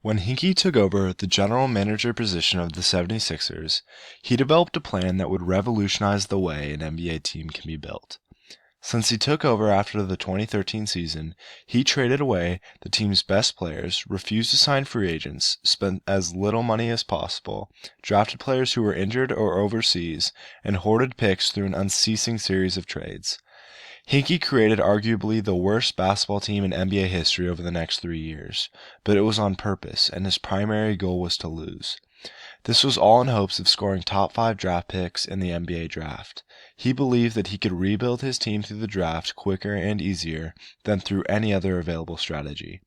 When Hinkie took over the general manager position of the 76ers, he developed a plan that would revolutionize the way an NBA team can be built. Since he took over after the 2013 season, he traded away the team's best players, refused to sign free agents, spent as little money as possible, drafted players who were injured or overseas, and hoarded picks through an unceasing series of trades. Hinkie created arguably the worst basketball team in NBA history over the next 3 years, but it was on purpose, and his primary goal was to lose. This was all in hopes of scoring top 5 draft picks in the NBA draft. He believed that he could rebuild his team through the draft quicker and easier than through any other available strategy.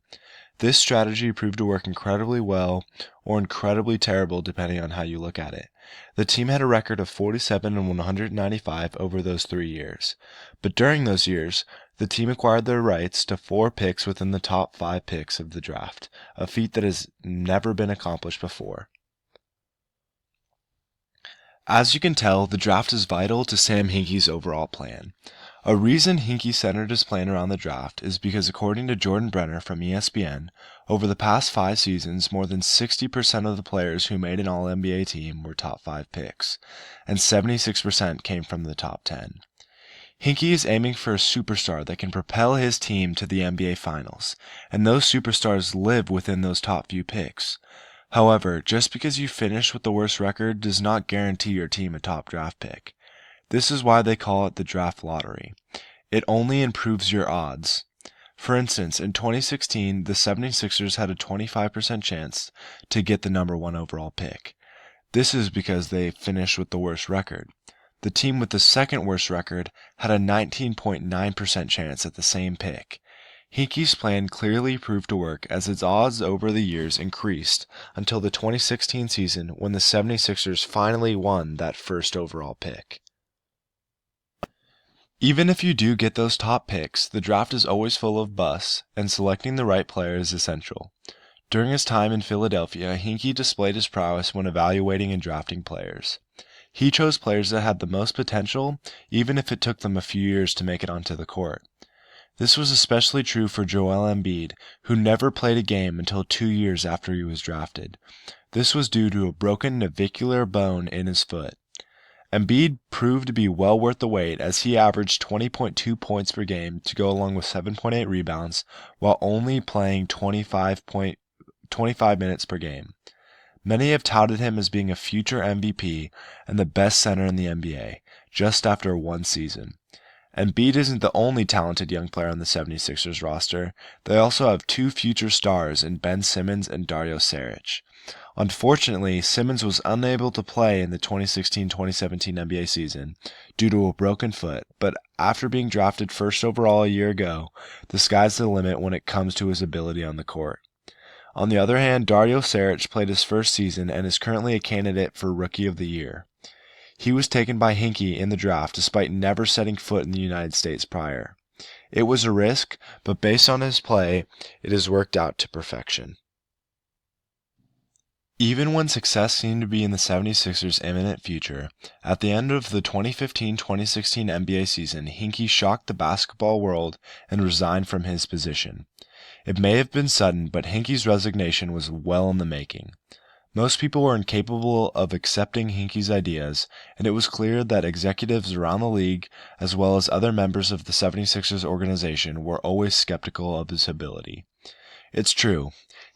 This strategy proved to work incredibly well or incredibly terrible depending on how you look at it. The team had a record of 47 and 195 over those 3 years. But during those years, the team acquired their rights to 4 picks within the top 5 picks of the draft, a feat that has never been accomplished before. As you can tell, the draft is vital to Sam Hinkie's overall plan. A reason Hinkie centered his plan around the draft is because, according to Jordan Brenner from ESPN, over the past 5 seasons, more than 60% of the players who made an All-NBA team were top 5 picks, and 76% came from the top 10. Hinkie is aiming for a superstar that can propel his team to the NBA Finals, and those superstars live within those top few picks. However, just because you finish with the worst record does not guarantee your team a top draft pick. This is why they call it the draft lottery. It only improves your odds. For instance, in 2016, the 76ers had a 25% chance to get the number 1 overall pick. This is because they finished with the worst record. The team with the second worst record had a 19.9% chance at the same pick. Hinkie's plan clearly proved to work as its odds over the years increased until the 2016 season when the 76ers finally won that first overall pick. Even if you do get those top picks, the draft is always full of busts, and selecting the right player is essential. During his time in Philadelphia, Hinkie displayed his prowess when evaluating and drafting players. He chose players that had the most potential, even if it took them a few years to make it onto the court. This was especially true for Joel Embiid, who never played a game until 2 years after he was drafted. This was due to a broken navicular bone in his foot. Embiid proved to be well worth the wait as he averaged 20.2 points per game to go along with 7.8 rebounds while only playing 25 minutes per game. Many have touted him as being a future MVP and the best center in the NBA, just after 1 season. Embiid isn't the only talented young player on the 76ers roster. They also have 2 future stars in Ben Simmons and Dario Saric. Unfortunately, Simmons was unable to play in the 2016-2017 NBA season due to a broken foot, but after being drafted first overall a year ago, the sky's the limit when it comes to his ability on the court. On the other hand, Dario Saric played his first season and is currently a candidate for Rookie of the Year. He was taken by Hinkie in the draft despite never setting foot in the United States prior. It was a risk, but based on his play, it has worked out to perfection. Even when success seemed to be in the 76ers' imminent future, at the end of the 2015-2016 NBA season, Hinkie shocked the basketball world and resigned from his position. It may have been sudden, but Hinkie's resignation was well in the making. Most people were incapable of accepting Hinkie's ideas, and it was clear that executives around the league, as well as other members of the 76ers organization, were always skeptical of his ability. It's true,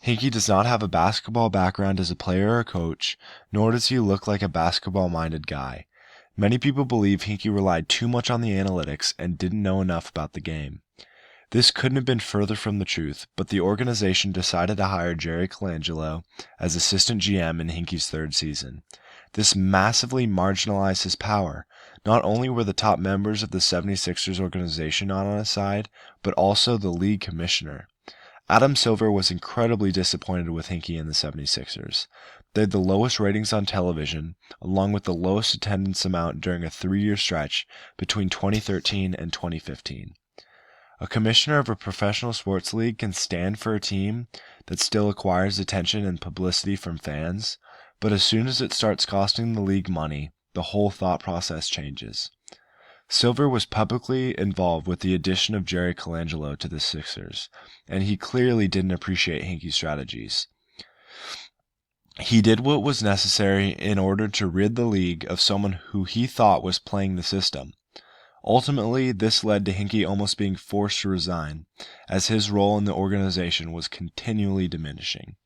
Hinkie does not have a basketball background as a player or coach, nor does he look like a basketball-minded guy. Many people believe Hinkie relied too much on the analytics and didn't know enough about the game. This couldn't have been further from the truth, but the organization decided to hire Jerry Colangelo as assistant GM in Hinkie's 3rd season. This massively marginalized his power. Not only were the top members of the 76ers organization not on his side, but also the league commissioner. Adam Silver was incredibly disappointed with Hinkie and the 76ers. They had the lowest ratings on television, along with the lowest attendance amount during a 3-year stretch between 2013 and 2015. A commissioner of a professional sports league can stand for a team that still acquires attention and publicity from fans, but as soon as it starts costing the league money, the whole thought process changes. Silver was publicly involved with the addition of Jerry Colangelo to the Sixers, and he clearly didn't appreciate Hinkie's strategies. He did what was necessary in order to rid the league of someone who he thought was playing the system. Ultimately, this led to Hinkie almost being forced to resign, as his role in the organization was continually diminishing.